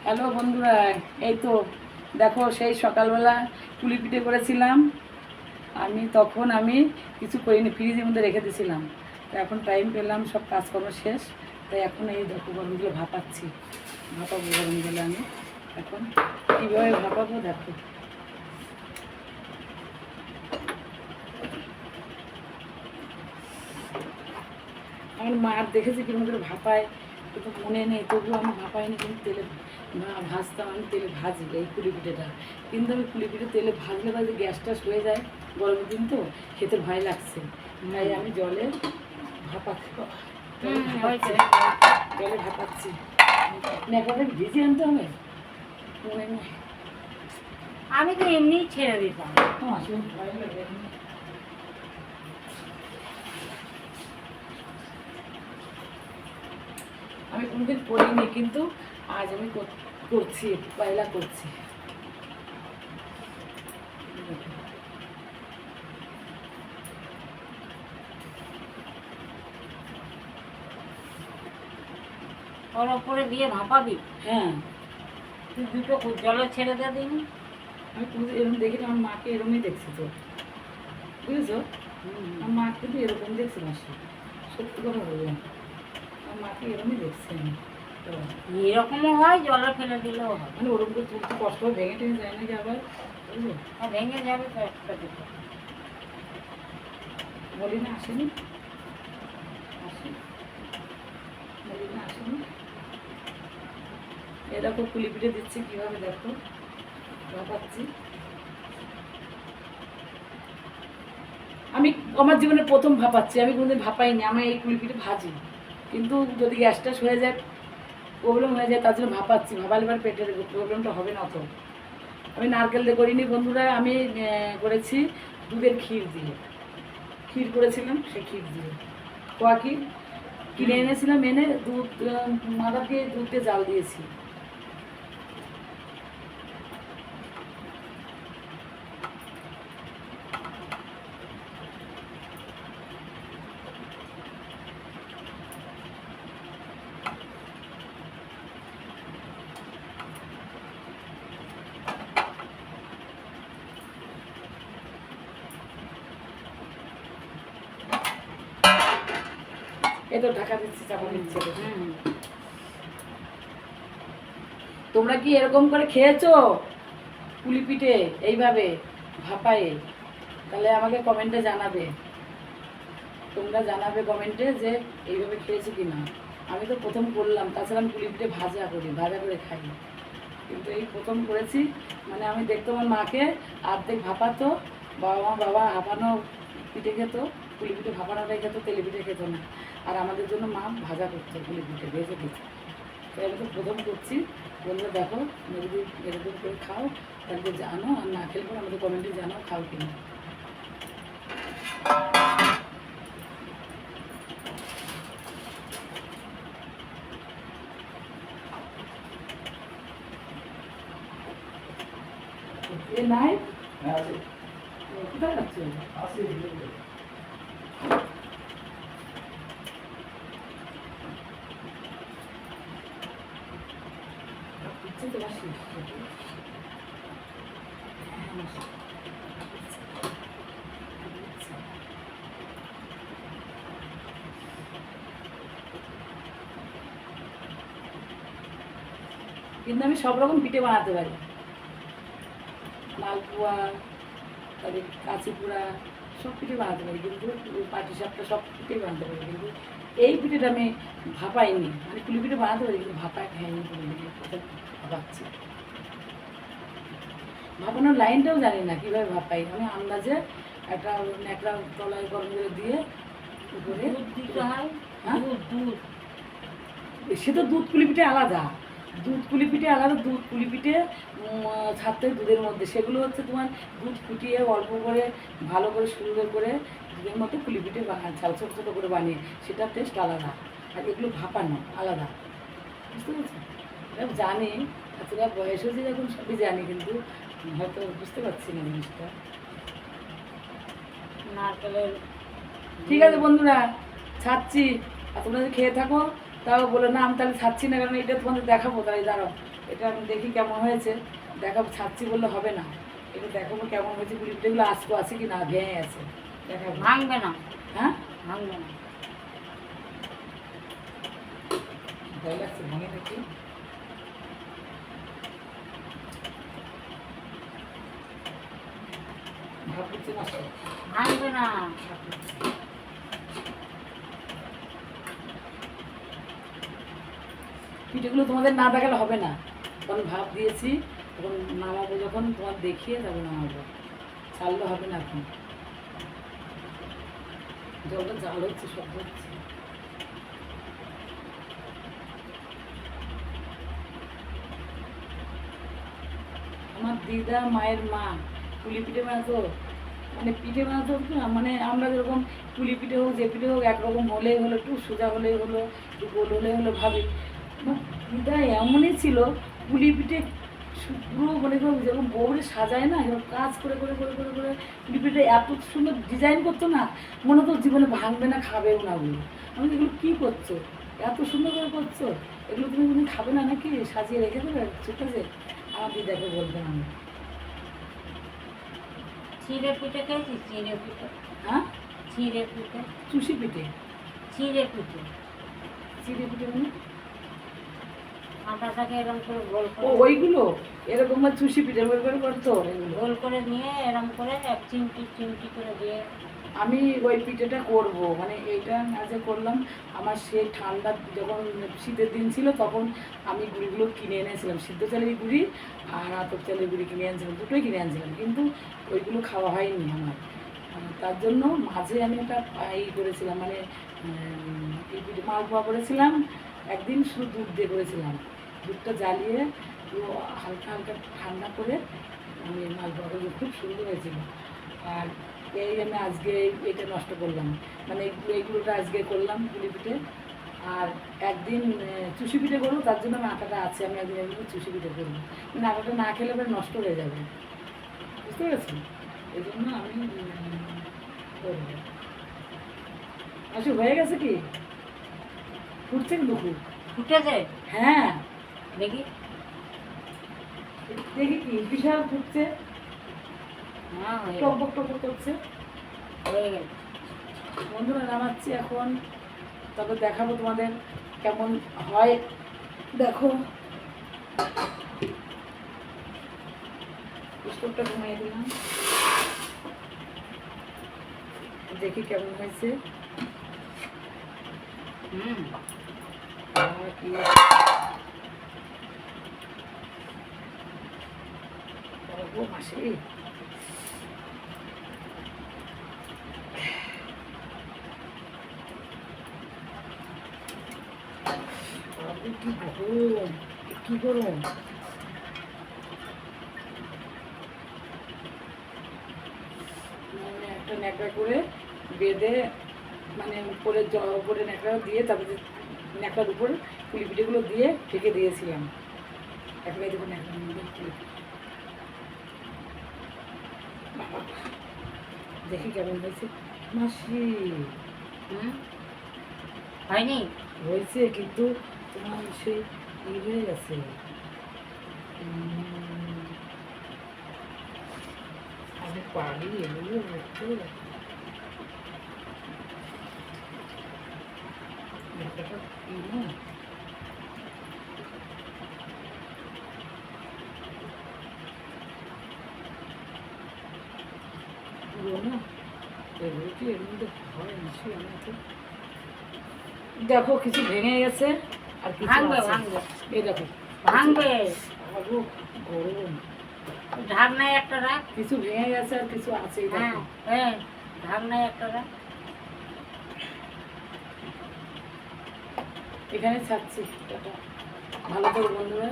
Hello বন্ধুরা, এই তো দেখো সেই সকালবেলা পুলি পিঠে করেছিলাম। তখন আমি কিছু করিনি, ফ্রিজের মধ্যে রেখে দিয়েছিলাম। তো এখন টাইম পেলাম, সব কাজকর্ম শেষ। তাই এখন এই দেখো গরম জলে ভাপাচ্ছি, ভাপাবো গরম জলে। আমি এখন কীভাবে ভাপাবো দেখো। আমার মার দেখেছি কিরকম করে ভাপায়, কিন্তু মনে নেই, তবুও আমি ভাপাইনি। কিন্তু তেলে ভাজতাম, আমি তেলে ভাজি এই পুলি পিঠেটা। কিন্তু আমি পুলি পিঠে তেলে ভাজলে ভাজলে গ্যাসটা হয়ে যায়, গরমের দিন তো খেতে ভয় লাগছে। তাই আমি জলে ভাপাচ্ছি, জলে ভাপাচ্ছি। নেপালে ভিজিয়ে আনতে হবে, মনে নেই। আমি তো এমনি ছেড়ে দিতাম। ভয় লাগে। আমি কোনোদিন করিনি, কিন্তু আজ আমি করছি, পয়লা করছি। ওর ওপরে দিয়ে ভাপাবি? হ্যাঁ, তুই দুটো জলে ছেড়ে দে দিন। আমি কোনোদিন এরকম দেখিনি, আমার মাকে এরকমই দেখছি তো, বুঝেছো? আমার মা কিন্তু এরকম দেখছি মাসি, সত্যি কথা বললাম, আমার মাকে এরকমই দেখছি আমি। তো এরকমও হয়, জলে ফেলে দিলেও হয়। মানে ওরকম করে তুলতে কষ্ট হয়, ভেঙে টেঙে যায় নাকি আবার, বুঝলো? আর ভেঙে যাবে তো একটা দুটো। বলি না আসেনি, আসেনি, বলি না আসেনি। এ দেখো পুলি পিঠে দিচ্ছি কীভাবে, দেখো ভাপাচ্ছি। আমি আমার জীবনে প্রথম ভাপাচ্ছি, আমি কোনোদিন ভাপাইনি। আমি এই পুলি পিঠে ভাজি, কিন্তু যদি গ্যাস ট্যাস হয়ে যায়, প্রবলেম হয়ে যায়, তার জন্য ভাপাচ্ছি। ভাপালে এবার পেটের প্রবলেমটা হবে না অত। আমি নারকেল দিয়ে করিনি বন্ধুরা, আমি করেছি দুধের ক্ষীর দিয়ে। ক্ষীর করেছিলাম, সেই ক্ষীর দিয়ে, কোয়া ক্ষীর কিনে এনেছিলাম, এনে দুধ মাথা দিয়ে দুধ দিয়ে জাল দিয়েছি। এ তো ঢাকা দিচ্ছি, চাপা দিচ্ছি। তোমরা কি এরকম করে খেয়েছো পুলি পিঠে এইভাবে ভাপায়ে? তাহলে আমাকে কমেন্টে জানাবে, তোমরা জানাবে কমেন্টে যে এইভাবে খেয়েছো কি না। আমি তো প্রথম করলাম, তাছাড়া আমি পুলি পিঠে ভাজা করি, ভাজা করে খাই, কিন্তু এই প্রথম করেছি। মানে আমি দেখতাম আমার মাকে অর্ধেক ভাপাতো, বাবা হাঁপানো পিঠে খেত, পুলি পিঠে ভাপানোটাই খেত, তেলে পিঠে খেত না। আর আমাদের জন্য মা ভাজা করতো, পুলি পিঠে ভেজে দিত। তাই আমি তো প্রথম করছি। বললে দেখো, যদি এরকম করে খাও তাহলে জানো, আর না খেলে পরে আমাদের কমেন্টে জানাও খাও কিনা। এ নাই কোথায় যাচ্ছে? তোমার শেষ কিন্তু আমি সব রকম পিঠে বানাতে পারি, মালপোয়া, তারপরে কাঁচিপুরা, সব পিঠে বানাতে পারি, কিন্তু পাটিসাপটা সব পিঠেই বানাতে পারি। কিন্তু এই পিঠেটা আমি ভাপাইনি, মানে পুলি পিঠে বানাতে পারি, কিন্তু ভাপায় খাইনি, ভাপাচ্ছি। ভাপানোর লাইনটাও জানি না কীভাবে ভাপাই। আমি আন্দাজে একটা ন্যাকড়া তলায় গরম করে দিয়ে উপরে দিতে হয়। হ্যাঁ, দুধ সে তো দুধ পুলি পিঠে আলাদা, দুধ পুলি পিঠে আলাদা। দুধ পুলি পিঠে ছাড়তে হয় দুধের মধ্যে, সেগুলো হচ্ছে তোমার দুধ ফুটিয়ে অল্প করে ভালো করে সুন্দর করে দুধের মধ্যে পুলি পিঠে ছোটো ছোটো করে বানিয়ে, সেটার টেস্ট আলাদা। আর এগুলো ভাপানো আলাদা, বুঝতে পেরেছি? এটা জানি, এতটা বয়স হয়েছে যখন সবই জানি, কিন্তু হয়তো বুঝতে পারছি না জিনিসটা। নারকেলের। ঠিক আছে বন্ধুরা, ছাড়ছি, আর তোমরা যদি খেয়ে থাকো তাও বলে না আমি তাহলে ছাড়ছি না, কারণ এটা তোমাদের দেখাবো, তাই দাঁড়াও এটা আমি দেখি কেমন হয়েছে, দেখাবো। ছাড়ছি বললে হবে না, এটা দেখাবো কেমন হয়েছে, পুলি পিঠেগুলো আস্ত আছে কি না ভেঙে আছে দেখাবো। ভাঙবে না, হ্যাঁ ভাঙবে না। ভয় লাগছে, ভেঙে দেখি। ভাবছি না তো। ভাঙবে না। পিঠেগুলো তোমাদের না দেখালে হবে না, তখন ভাব দিয়েছি, তখন নামাবো যখন তোমার দেখিয়ে তারপর নামাবো, ছাড়লে হবে না এখন। জলটা জাল হচ্ছে, শব্দ হচ্ছে। আমার দিদা মায়ের মা পুলি পিঠে বানাতো, মানে পিঠে বানাতো না, মানে আমরা যেরকম পুলি পিঠে হোক যে পিঠে হোক একরকম হলেই হলো, একটু সোজা হলেই হলো, একটু গোল হলেই হলো ভাবি। আমার দিদা এমনই ছিল, পুলি পিঠে পুরো মানে যেরকম বউরে সাজায় না, এরকম কাজ করে করে করে করে করে পুলি পিঠে এত সুন্দর ডিজাইন করতো না, মনে তো জীবনে ভাঙবে না, খাবেও না ওগুলো। আমি এগুলো কী করছো, এত সুন্দর করে করছো, এগুলো তুমি খাবে না নাকি, সাজিয়ে রেখে দেবে চুপে? আমার দিদাকে বলবেন আমি। চিড়ে পিঠে খেয়েছিস? চিড়ে পিঠে? হ্যাঁ চিড়ে পিঠে? চুষি পিঠে? চিড়ে পিঠে চিড়ে পিঠে মানে আটাটাকে এরকম করে গোল ও করে, ওইগুলো এরকম না, চুষি পিঠে ওই করে করতো এগুলো। গোল করে নিয়ে এরকম করে এক চিমটি চিমটি করে দিয়ে। আমি ওই পিঠেটা করব, মানে এইটা আজ করলাম। আমার সেই ঠান্ডা যখন শীতের দিন ছিল তখন আমি গুঁড়িগুলো কিনে এনেছিলাম, সিদ্ধ চালের গুঁড়ি আর আতপ চালের গুঁড়ি কিনে আনছিলাম, দুটোই কিনে আনছিলাম, কিন্তু ওইগুলো খাওয়া হয়নি আমার। তার জন্য মাঝে আমি একটা করেছিলাম, মানে এই পিঠে মালপোয়া করেছিলাম। একদিন শুধু দুধ দিয়ে করেছিলাম, দুধটা জ্বালিয়ে পুরো হালকা হালকা ঠান্ডা করে আমি মালপোয়া করে, খুব সুন্দর হয়েছিল। আর এই আমি আজকে এটা নষ্ট করলাম, মানে এইগুলোটা আজকে করলাম পুলি পিঠে। আর একদিন চুষি পিঠে করবো, তার জন্য আমার আটাটা আছে, আমি একদিন একদিন চুষি পিঠে করবো, মানে আটাটা না খেলে এবার নষ্ট হয়ে যাবে, বুঝতে পেরেছি? এই জন্য আমি করবো। আচ্ছা হয়ে গেছে কি, ফুটছে কিন্তু খুব। ফুটেছে? হ্যাঁ দেখি। দেখি কি বিশাল ফুটছে, হ্যাঁ হয়ে গেছে। টকবক টকবক করছে। হয়ে গেছে। বন্ধুরা নামাচ্ছি এখন, তবে দেখাবো তোমাদের কেমন হয়। দেখো স্টোভটা ঘুমিয়ে দিলাম, দেখি কেমন হয়েছে। আর কি করবো মাসি, কি গরম, কি গরম। মানে একটা ন্যাকড়া করে বেঁধে, মানে উপরে উপরে ন্যাকড়া দিয়ে, তারপরে ন্যাকড়ার উপর পুলি পিঠেগুলো দিয়ে ঢেকে দিয়েছিলাম। এখন এই দেখুন ন্যাকড়ার মধ্যে পুলি পিঠে। বাবা, দেখি কেমন হয়েছে মাসি। হয়নি? হয়েছে, কিন্তু তোমার সেই হয়ে গেছে। আমি পারি এগুলো করতে, ব্যাপারটা কি না, পুরো না, এগুলো কি এর মধ্যে হয় মাসি? আমাকে দেখো কিছু ভেঙে গেছে আর কিছু ভাঙবে, আছে। ভাঙবে, এই দেখো ভাঙবে। আরো গরম, ঢাকনায় একটা রাখ। কিছু ভেঙে গেছে আর কিছু আছে। এই হ্যাঁ দেখো হ্যাঁ, ঢাকনায় একটা রাখ। এখানে ছাড়ছি, ভালো থাকো বন্ধুরা।